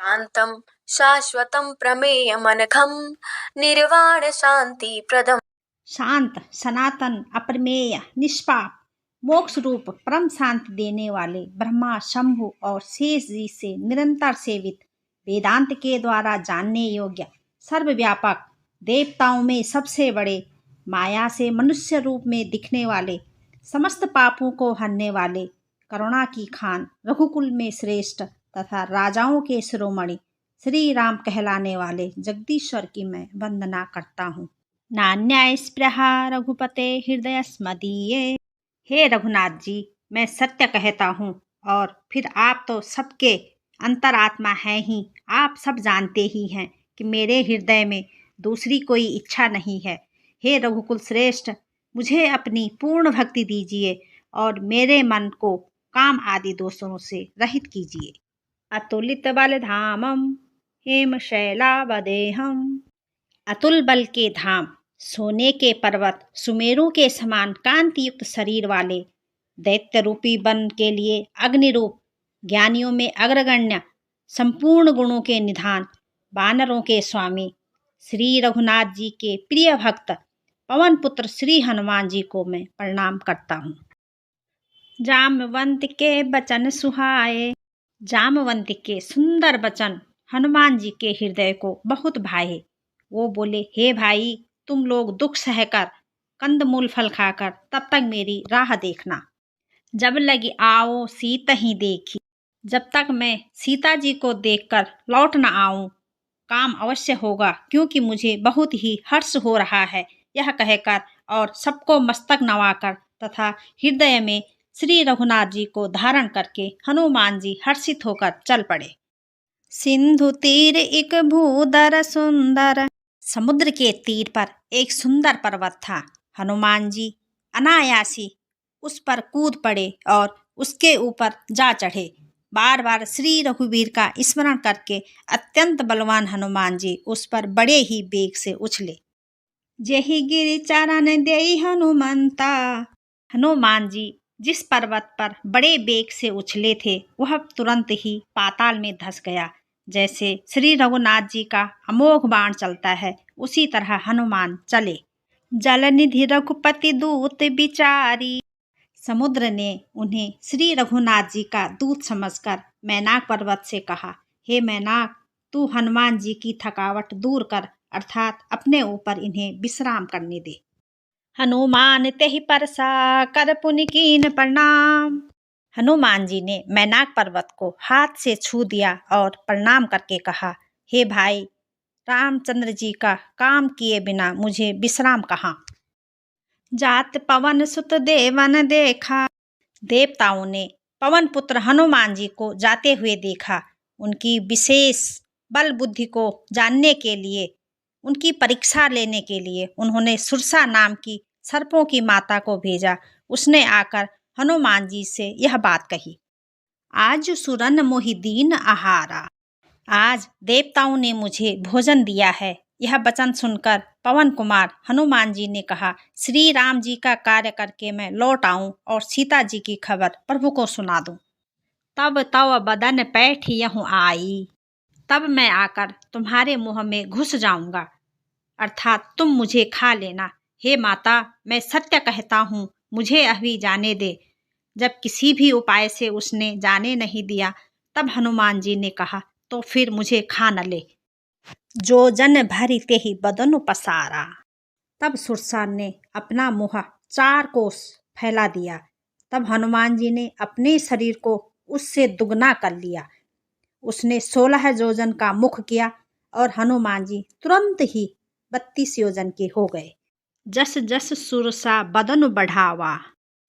शांतं शाश्वतं प्रमेयमनघं निर्वाण शांति प्रदम। शांत, सनातन, अप्रमेय, निष्पाप, मोक्ष रूप परम शांति देने वाले ब्रह्मा, शंभु और शेष जी से निरंतर सेवित, वेदांत के द्वारा जानने योग्य, सर्वव्यापक, देवताओं में सबसे बड़े, माया से मनुष्य रूप में दिखने वाले, समस्त पापों को हरने वाले, करुणा की खान, रघुकुल में श्रेष्ठ तथा राजाओं के शिरोमणि श्री राम कहलाने वाले जगदीश्वर की मैं वंदना करता हूँ। नान्याय स्पृहा रघुपते हृदय स्मदीये। हे रघुनाथ जी, मैं सत्य कहता हूँ और फिर आप तो सबके अंतरात्मा हैं ही। आप सब जानते ही हैं कि मेरे हृदय में दूसरी कोई इच्छा नहीं है। हे रघुकुल श्रेष्ठ, मुझे अपनी पूर्ण भक्ति दीजिए और मेरे मन को काम आदि दोषों से रहित कीजिए। अतुलित बल धामम हेम शैलावदेहम। अतुल बल के धाम, सोने के पर्वत, सुमेरु के समान कांति युक्त शरीर वाले, दैत्य रूपी वन के लिए अग्नि रूप, ज्ञानियों में अग्रगण्य, संपूर्ण गुणों के निधान, वानरों के स्वामी, श्री रघुनाथ जी के प्रिय भक्त पवन पुत्र श्री हनुमान जी को मैं प्रणाम करता हूँ। जामवंत के वचन सुहाए। जामवंत के सुंदर वचन हनुमान जी के हृदय को बहुत भाए। वो बोले, हे भाई, तुम लोग दुख सहकर, कंदमूल फल खाकर तब तक मेरी राह देखना। जब लगी आओ सीता ही देखी। जब तक मैं सीता जी को देखकर लौट न आऊं, काम अवश्य होगा, क्योंकि मुझे बहुत ही हर्ष हो रहा है। यह कहकर और सबको मस्तक नवाकर तथा हृदय में श्री रघुनाथ जी को धारण करके हनुमान जी हर्षित होकर चल पड़े। सिंधु तीर एक भूधर सुंदर। समुद्र के तीर पर एक सुंदर पर्वत था। हनुमान जी अनायासी उस पर कूद पड़े और उसके ऊपर जा चढ़े। बार बार श्री रघुवीर का स्मरण करके अत्यंत बलवान हनुमान जी उस पर बड़े ही वेग से उछले। जेहि गिरि चरण देई हनुमंता। हनुमान जी जिस पर्वत पर बड़े वेग से उछले थे, वह तुरंत ही पाताल में धंस गया। जैसे श्री रघुनाथ जी का अमोघ बाण चलता है, उसी तरह हनुमान चले। जलनिधि रघुपति दूत बिचारी। समुद्र ने उन्हें श्री रघुनाथ जी का दूत समझकर मैनाक पर्वत से कहा, हे मैनाक, तू हनुमान जी की थकावट दूर कर, अर्थात अपने ऊपर इन्हें विश्राम करने दे। हनुमान तेहि परसा कर पुनि कीन प्रणाम। हनुमान जी ने मैनाक पर्वत को हाथ से छू दिया और प्रणाम करके कहा, हे भाई, रामचंद्र जी का काम किए बिना मुझे विश्राम कहाँ। जात पवन सुत देवन देखा। देवताओं ने पवन पुत्र हनुमान जी को जाते हुए देखा। उनकी विशेष बल बुद्धि को जानने के लिए, उनकी परीक्षा लेने के लिए उन्होंने सुरसा नाम की सर्पों की माता को भेजा। उसने आकर हनुमान जी से यह बात कही, आज सुरन मोहि दीन आहारा। आज देवताओं ने मुझे भोजन दिया है। यह वचन सुनकर पवन कुमार हनुमान जी ने कहा, श्री राम जी का कार्य करके मैं लौट आऊं और सीता जी की खबर प्रभु को सुना दूं। तब तव बदन पैठ यहूं आई। तब मैं आकर तुम्हारे मुंह में घुस जाऊंगा, अर्थात तुम मुझे खा लेना। हे माता, मैं सत्य कहता हूँ, मुझे अभी जाने दे। जब किसी भी उपाय से उसने जाने नहीं दिया, तब हनुमान जी ने कहा, तो फिर मुझे खा न ले। जो जन भरी ते ही बदन पसारा। तब सुरसा ने अपना मुँह 4 कोस फैला दिया। तब हनुमान जी ने अपने शरीर को उससे दुगना कर लिया। उसने 16 योजन का मुख किया और हनुमान जी तुरंत ही 32 योजन के हो गए। जस जस सुरसा बदन बढ़ावा।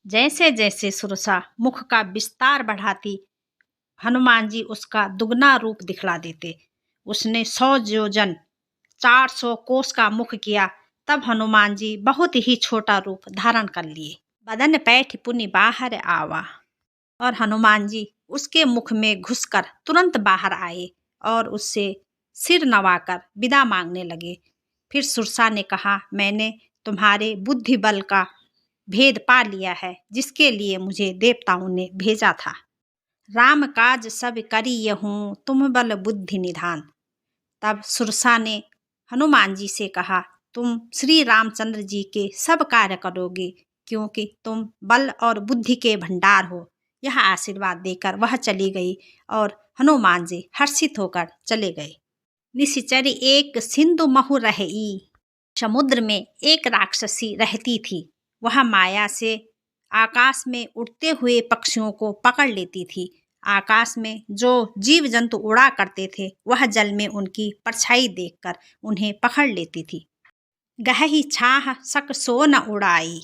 जैसे जैसे सुरसा मुख का विस्तार बढ़ाती, हनुमान जी उसका दुगना रूप दिखला देते। उसने 100 योजन 400 कोस का मुख किया। तब हनुमान जी बहुत ही छोटा रूप धारण कर लिए। बदन पैठ पुनि बाहर आवा। और हनुमान जी उसके मुख में घुसकर तुरंत बाहर आए और उससे सिर नवाकर विदा मांगने लगे। फिर सुरसा ने कहा, मैंने तुम्हारे बुद्धि बल का भेद पा लिया है, जिसके लिए मुझे देवताओं ने भेजा था। राम काज सब करियहूँ तुम बल बुद्धि निधान। तब सुरसा ने हनुमान जी से कहा, तुम श्री रामचंद्र जी के सब कार्य करोगे क्योंकि तुम बल और बुद्धि के भंडार हो। यह आशीर्वाद देकर वह चली गई और हनुमान जी हर्षित होकर चले गए। निशिचर एक सिंधु महु रही। समुद्र में एक राक्षसी रहती थी। वह माया से आकाश में उड़ते हुए पक्षियों को पकड़ लेती थी। आकाश में जो जीव जंतु उड़ा करते थे वह जल में उनकी परछाई देखकर उन्हें पकड़ लेती थी। गहरी छाह सक सो न उड़ाई।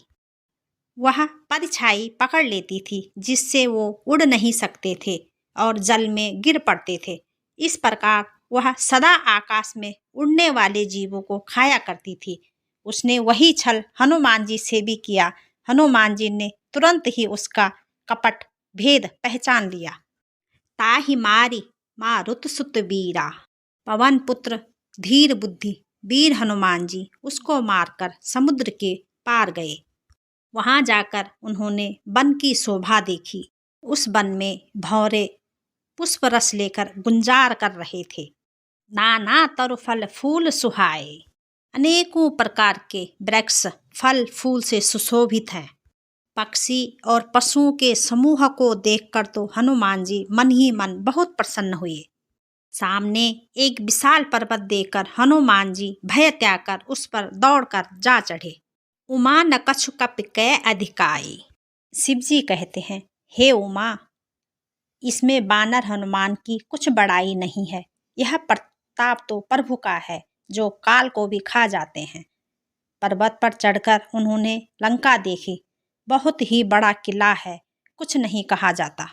वह परछाई पकड़ लेती थी जिससे वो उड़ नहीं सकते थे और जल में गिर पड़ते थे। इस प्रकार वह सदा आकाश में उड़ने वाले जीवों को खाया करती थी। उसने वही छल हनुमान जी से भी किया। हनुमान जी ने तुरंत ही उसका कपट भेद पहचान लिया। ताहि मारी मारुत सुत वीरा। पवन पुत्र धीर बुद्धि वीर हनुमान जी उसको मारकर समुद्र के पार गए। वहां जाकर उन्होंने वन की शोभा देखी। उस वन में भौरे पुष्प रस लेकर गुंजार कर रहे थे। नाना तरु फल फूल सुहाए। अनेकों प्रकार के वृक्ष फल फूल से सुशोभित हैं। पक्षी और पशुओं के समूह को देखकर तो हनुमान जी मन ही मन बहुत प्रसन्न हुए। सामने एक विशाल पर्वत देखकर हनुमान जी भय त्याग कर उस पर दौड़कर जा चढ़े। उमा न कछु कप कै अधिकाई। शिव जी कहते हैं, हे उमा, इसमें बानर हनुमान की कुछ बड़ाई नहीं है। यह प्रताप तो प्रभु का है जो काल को भी खा जाते हैं। पर्वत पर चढ़कर उन्होंने लंका देखी। बहुत ही बड़ा किला है, कुछ नहीं कहा जाता।